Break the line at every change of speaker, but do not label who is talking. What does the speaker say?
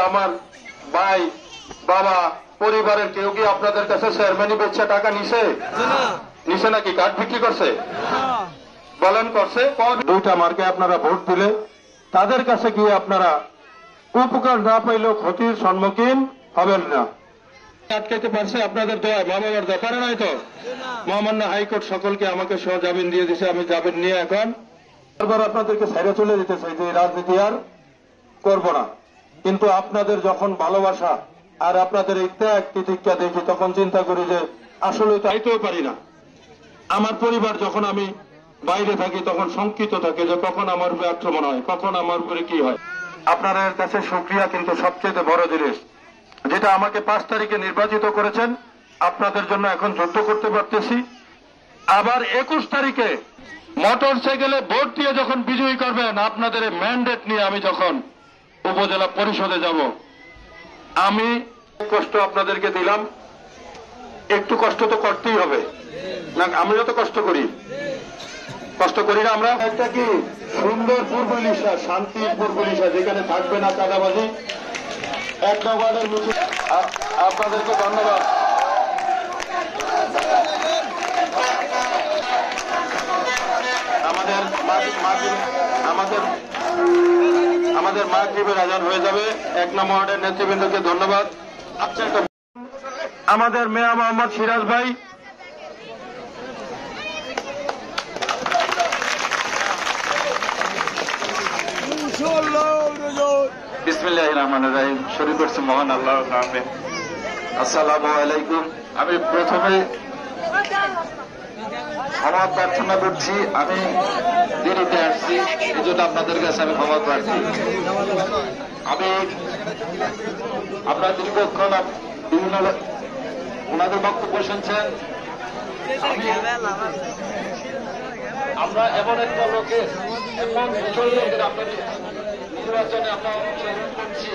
আমার ভাই বাবা পরিবারের কেউ কি আপনাদের কাছে চেয়ারম্যানি বেচা টাকা নিছে নিছে নাকি কার্ড বিক্রি করছে বলেন করছে দুইটা মার্কে আপনারা ভোট দিলে তাদের কাছে গিয়ে আপনারা উপকার না পাইলেও ক্ষতির সম্মুখীন হবেন না আটকাইতে পারছে আপনাদের দোয়া মা বাবার দরকার নাই তো মহামান্য হাইকোর্ট সকলকে আমাকে সহ জামিন দিয়ে দিছে আমি জামিন নিয়ে এখন আপনাদেরকে ছেড়ে চলে যেতে চাই যে রাজনীতি আর করবো না কিন্তু আপনাদের যখন ভালোবাসা আর আপনাদের এই ত্যাগ প্রতিজ্ঞা দেখি তখন চিন্তা করি যে আসলে চাইতেও পারি না আমার পরিবার যখন আমি বাইরে থাকি তখন শঙ্কিত থাকে যে কখন আমার উপরে আক্রমণ হয় কখন আমার উপরে কি হয় আপনাদের কাছে শুকরিয়া কিন্তু সবচেয়ে বড় জিনিস যেটা আমাকে 5 তারিখে নির্বাচিত করেছেন আপনাদের জন্য এখন যুদ্ধ করতে পারতেছি আবার 21 তারিখে মোটর সাইকেলে ভোট দিয়ে যখন বিজয়ী করবেন আপনাদের ম্যান্ডেট নিয়ে আমি যখন উপজেলা পরিষদে যাব আমি কষ্ট আপনাদেরকে দিলাম একটু কষ্ট তো করতেই হবে না আমিও তো কষ্ট করি না আমরা একটা কি সুন্দর পূর্ব লিসা শান্তির পূর্ব লিসা যেখানে থাকবে না চাঁদাবাজি 1 নম্বরের মিছিল আপনাদেরকে ধন্যবাদ আমাদের মাগরিবের আজান হয়ে যাবে 1 নম্বর ওয়ার্ডের নেতৃবৃন্দকে ধন্যবাদ আমাদের মেয়া মোহাম্মদ সিরাজ ভাই বিসমিল্লাহির রহমানির রহিম শুরু করছি মহান আল্লাহর নামে আসসালামু আলাইকুম আমি প্রথমে ক্ষমা প্রার্থনা করছি আমি দেরিতে আসছি এই জন্য আপনাদের কাছে আমি ক্ষমা প্রার্থী আমি আপনারা দীর্ঘক্ষণ বিভিন্ন ওনাদের বক্তব্য শুনছেন আমরা এমন একটা লোকের এমন লোকের আপনাদের নির্বাচনে আমরা অংশগ্রহণ করছি